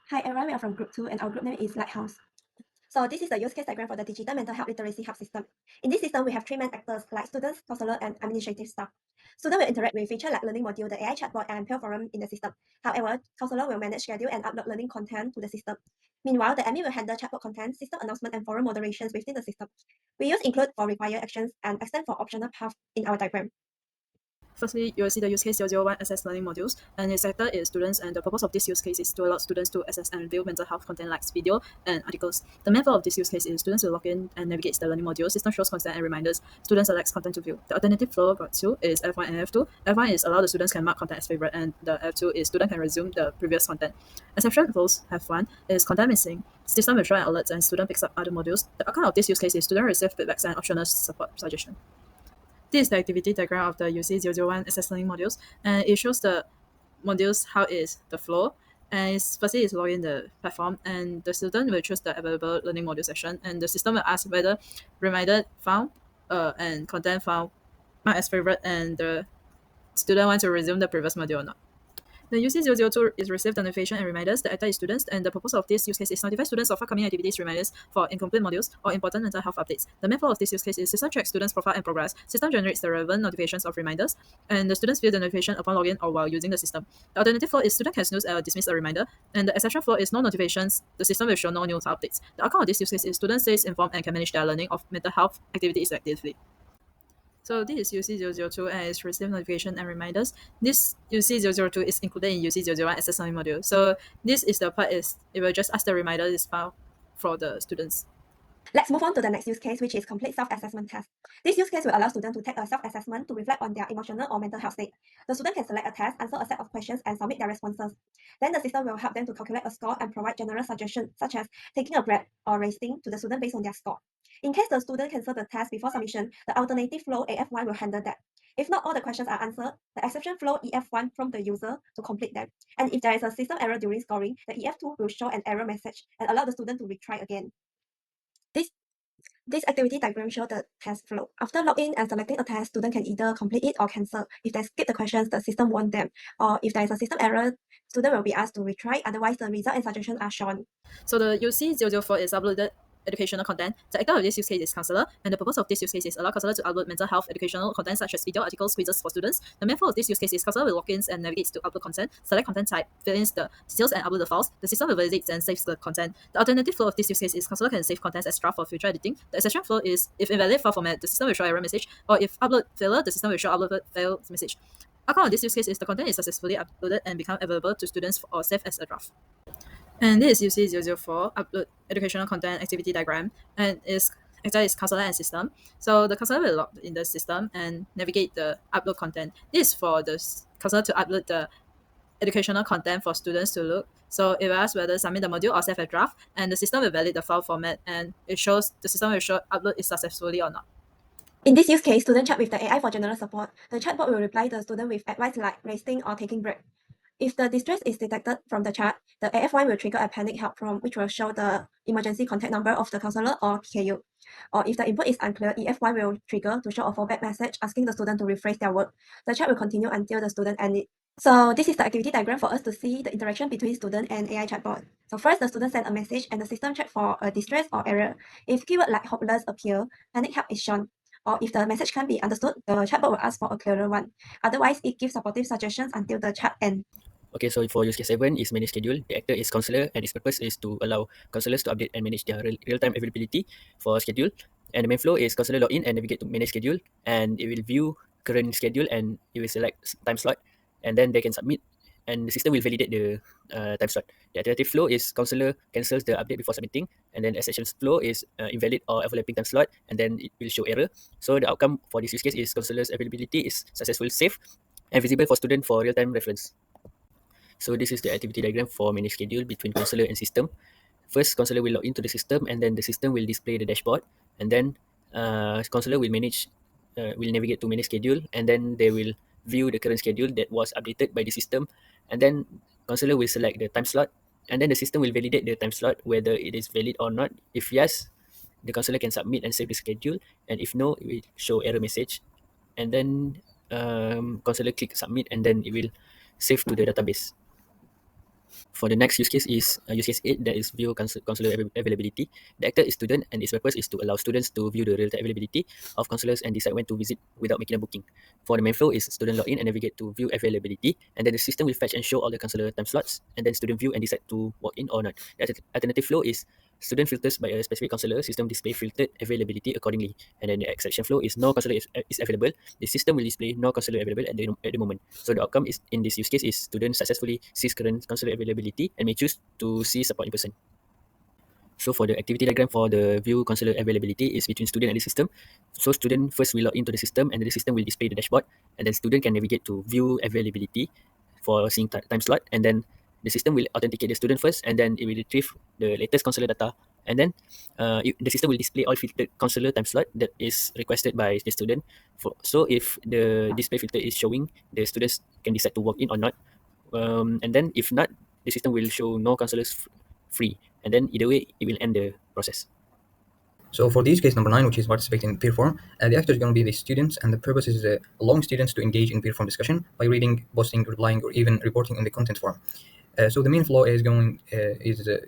Hi everyone, we are from Group 2 and our group name is Lighthouse. So this is the use case diagram for the Digital Mental Health Literacy Hub system. In this system, we have three main actors like students, counselor, and administrative staff. Students will interact with feature like learning module, the AI chatbot, and peer forum in the system. However, counselor will manage schedule and upload learning content to the system. Meanwhile, the admin will handle chatbot content, system announcement, and forum moderations within the system. We use include for required actions and extend for optional path in our diagram. Firstly, you will see the use case 001 access learning modules, and its sector is students, and the purpose of this use case is to allow students to access and view mental health content like video and articles. The main flow of this use case is students will log in and navigate the learning module, system shows content and reminders, students selects content to view. The alternative flow of two is F1 and F2. F1 is allow the students can mark content as favorite, and the F2 is student can resume the previous content. Exception flows F1 is content missing, system will show alerts and student picks up other modules. The outcome of this use case is student receive feedbacks and optional support suggestion. This is the activity diagram of the UC001 access learning modules, and it shows the modules how is the flow. And firstly, it's log in the platform, and the student will choose the available learning module section, and the system will ask whether reminder found and content found marked as favorite, and the student wants to resume the previous module or not. The UC002 is receive the notification and reminders. The actor is students, and the purpose of this use case is notify students of upcoming activities reminders for incomplete modules or important mental health updates. The main flow of this use case is system checks students' profile and progress. System generates the relevant notifications of reminders, and the students view the notification upon login or while using the system. The alternative flow is student can snooze or dismiss a reminder, and the exception flow is no notifications. The system will show no news updates. The outcome of this use case is students stays informed and can manage their learning of mental health activities effectively. So this is UC002 and it's receive notification and reminders. This UC002 is included in UC001 access learning module. So this is the part is it will just ask the reminder is found for the students. Let's move on to the next use case, which is complete self-assessment test. This use case will allow students to take a self-assessment to reflect on their emotional or mental health state. The student can select a test, answer a set of questions, and submit their responses. Then the system will help them to calculate a score and provide general suggestions, such as taking a breath or rating to the student based on their score. In case the student cancels the test before submission, the alternative flow AF1 will handle that. If not all the questions are answered, the exception flow EF1 prompt the user to complete them. And if there is a system error during scoring, the EF2 will show an error message and allow the student to retry again. This activity diagram shows the test flow. After login and selecting a test, student can either complete it or cancel. If they skip the questions, the system warns them. Or if there is a system error, student will be asked to retry. Otherwise, the result and suggestions are shown. So the UC004 is uploaded educational content. The actor of this use case is counselor, and the purpose of this use case is allow counselor to upload mental health educational content such as video, articles, quizzes for students. The main flow of this use case is counselor will log in and navigates to upload content, select content type, fill in the details and upload the files. The system will validate and saves the content. The alternative flow of this use case is counselor can save contents as draft for future editing. The exception flow is if invalid file format, the system will show error message, or if upload failure, the system will show upload failed message. Outcome of this use case is the content is successfully uploaded and become available to students or saved as a draft. And this is UC004, upload educational content activity diagram, and is actually is counselor and system. So the counselor will log in the system and navigate the upload content. This is for the counselor to upload the educational content for students to look. So it will ask whether submit the module or save a draft, and the system will validate the file format, and it shows the system will show upload is successfully or not. In this use case, student chat with the AI for general support. The chatbot will reply the student with advice like resting or taking break. If the distress is detected from the chat, the AF1 will trigger a panic help prompt, which will show the emergency contact number of the counselor or PKU. Or if the input is unclear, EF1 will trigger to show a fallback message asking the student to rephrase their work. The chat will continue until the student ends it. So this is the activity diagram for us to see the interaction between student and AI chatbot. So first, the student send a message and the system check for a distress or error. If keyword like hopeless appear, panic help is shown. Or if the message can't be understood, the chatbot will ask for a clearer one. Otherwise, it gives supportive suggestions until the chat ends. Okay, so for use case 7 is manage schedule. The actor is counselor, and its purpose is to allow counselors to update and manage their real-time availability for schedule. And the main flow is counselor log in and navigate to manage schedule, and it will view current schedule and it will select time slot, and then they can submit, and the system will validate the time slot. The alternative flow is counselor cancels the update before submitting, and then exception flow is invalid or overlapping time slot, and then it will show error. So the outcome for this use case is counselor's availability is successful, safe, and visible for student for real-time reference. So this is the activity diagram for manage schedule between counselor and system. First, counselor will log into the system, and then the system will display the dashboard, and then counselor will will navigate to manage schedule, and then they will view the current schedule that was updated by the system, and then counselor will select the time slot, and then the system will validate the time slot whether it is valid or not. If yes, the counselor can submit and save the schedule, and if no, it will show error message, and then counselor click submit, and then it will save to the database. For the next use case is use case 8, that is view counselor availability. The actor is student and its purpose is to allow students to view the real-time availability of counselors and decide when to visit without making a booking. For the main flow is student log in and navigate to view availability, and then the system will fetch and show all the counselor time slots, and then student view and decide to walk in or not. The alternative flow is student filters by a specific counselor, system display filtered availability accordingly. And then the exception flow is no counselor is available. The system will display no counselor available at the moment. So the outcome is in this use case is student successfully sees current counselor availability and may choose to see support in person. So for the activity diagram for the view counselor availability is between student and the system. So student first will log into the system and the system will display the dashboard, and then student can navigate to view availability for seeing time slot, and then the system will authenticate the student first, and then it will retrieve the latest counselor data, and then the system will display all filtered counselor time slot that is requested by the student. So if the display filter is showing, the students can decide to walk in or not, and then if not, the system will show no counselors free, and then either way it will end the process. So for the use case number 9, which is participating in peer forum, the actor is going to be the students, and the purpose is allowing students to engage in peer forum discussion by reading, posting, replying, or even reporting in the content forum. So the main flow is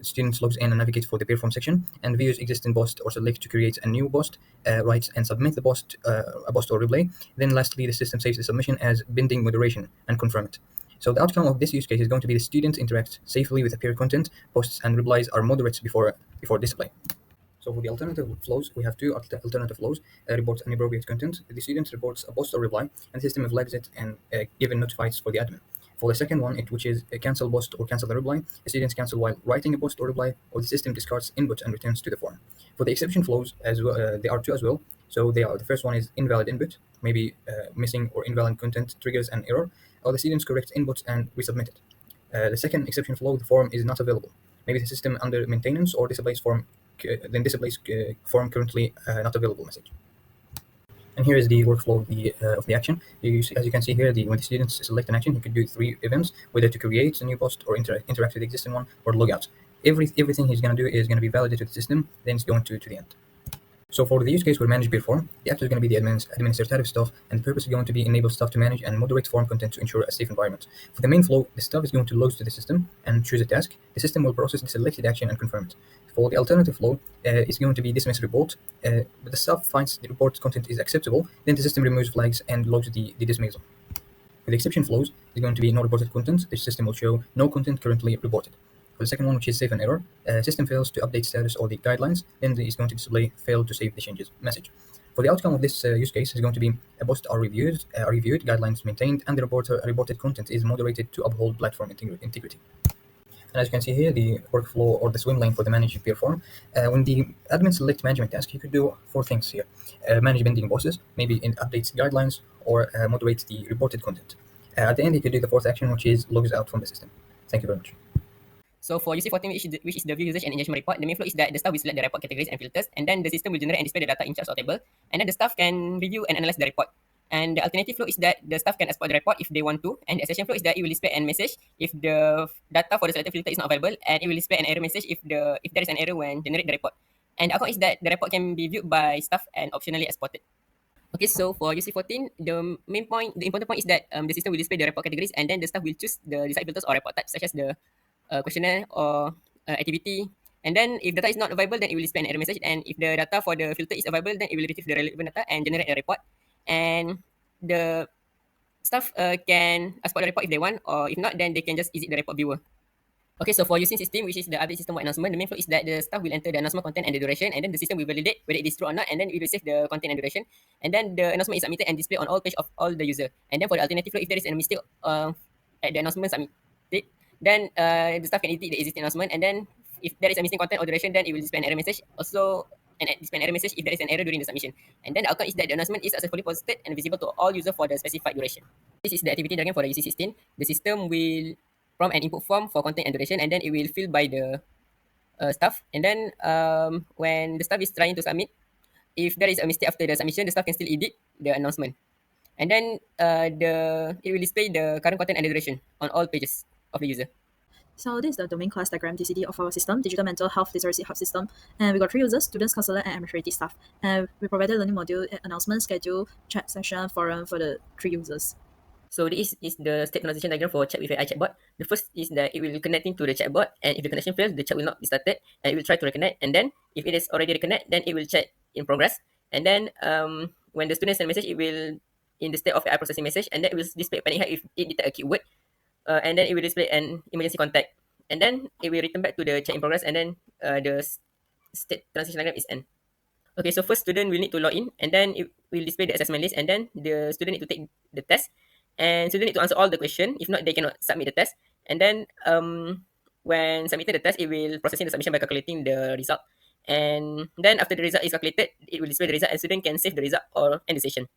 students logs in and navigates for the peer forum section and views existing post or select to create a new post, writes and submit the post, a post or replay. Then lastly, the system saves the submission as pending moderation and confirm it. So the outcome of this use case is going to be the students interact safely with the peer content, posts and replies are moderated before display. So for the alternative flows, we have two alternative flows. Reports inappropriate content. The student reports a post or reply, and the system flags it and given notifies for the admin. For the second one, which is a cancel post or cancel the reply, the students cancel while writing a post or reply, or the system discards input and returns to the form. For the exception flows, as well, there are two as well. So they are: the first one is invalid input, maybe missing or invalid content triggers an error, or the students correct input and resubmit it. The second exception flow, the form is not available. Maybe the system under maintenance or displays form form currently not available message. And here is the workflow of the action. As you can see here, when the students select an action, he could do 3 events, whether to create a new post or interact with the existing one or log out. Everything he's going to do is going to be validated to the system, then it's going to the end. So for the use case where manage peer forum, the actor is going to be the administrative staff, and the purpose is going to be enable staff to manage and moderate forum content to ensure a safe environment. For the main flow, the staff is going to log to the system and choose a task. The system will process the selected action and confirm it. For the alternative flow, it's going to be dismiss report. But the staff finds the report content is acceptable, then the system removes flags and logs the dismissal. For the exception flows, it's going to be no reported content. The system will show no content currently reported. For the second one, which is save an error, system fails to update status or the guidelines, then it's going to display failed to save the changes message. For the outcome of this use case is going to be a post are reviewed, guidelines maintained, and the reported content is moderated to uphold platform integrity. And as you can see here, the workflow or the swim lane for the manage peer forum. When the admin select management task, you could do 4 things here: manage pending bosses, maybe in updates guidelines, or moderate the reported content. At the end, you could do the 4th action, which is logs out from the system. Thank you very much. So for UC14, which is the view usage and engagement report, the main flow is that the staff will select the report categories and filters, and then the system will generate and display the data in charts or table, and then the staff can review and analyze the report. And the alternative flow is that the staff can export the report if they want to, and the accession flow is that it will display a message if the data for the selected filter is not available, and it will display an error message if there is an error when generate the report. And the outcome is that the report can be viewed by staff and optionally exported. Okay, so for UC14, the important point is that the system will display the report categories, and then the staff will choose the desired filters or report types, such as the questionnaire or activity. And then if data is not available, then it will display an error message. And if the data for the filter is available, then it will retrieve the relevant data and generate a report. And the staff can export the report if they want, or if not, then they can just exit the report viewer. Okay, so for using system, which is the update system announcement, the main flow is that the staff will enter the announcement content and the duration, and then the system will validate whether it is true or not, and then it will save the content and duration, and then the announcement is submitted and displayed on all page of all the user. And then for the alternative flow, if there is a mistake at the announcement submitted, then the staff can edit the existing announcement, and then if there is a missing content or duration, then it will display an error message. Also, and display an error message if there is an error during the submission. And then the outcome is that the announcement is successfully posted and visible to all users for the specified duration. This is the activity diagram for the UC16. The system will prompt an input form for content and duration, and then it will fill by the staff. And then when the staff is trying to submit, if there is a mistake after the submission, the staff can still edit the announcement. And then it will display the current content and the duration on all pages of the user. So this is the domain class diagram DCD of our system, Digital Mental Health Literacy Hub system. And we got 3 users: students, counselor, and administrative staff. And we provided learning module, announcement, schedule, chat session, forum for the 3 users. So this is the step transition diagram for chat with AI chatbot. The first is that it will connect into the chatbot, and if the connection fails, the chat will not be started, and it will try to reconnect. And then if it is already reconnect, then it will chat in progress. And then when the student send message, it will in the state of AI processing message, and then it will display panic hack if it detect a keyword, and then it will display an emergency contact, and then it will return back to the chat in progress, and then the state transition diagram is end. Okay, so first student will need to log in, and then it will display the assessment list, and then the student need to take the test, and student need to answer all the question. If not, they cannot submit the test. And then when submitted the test, it will processing the submission by calculating the result. And then after the result is calculated, it will display the result, and student can save the result or end the session.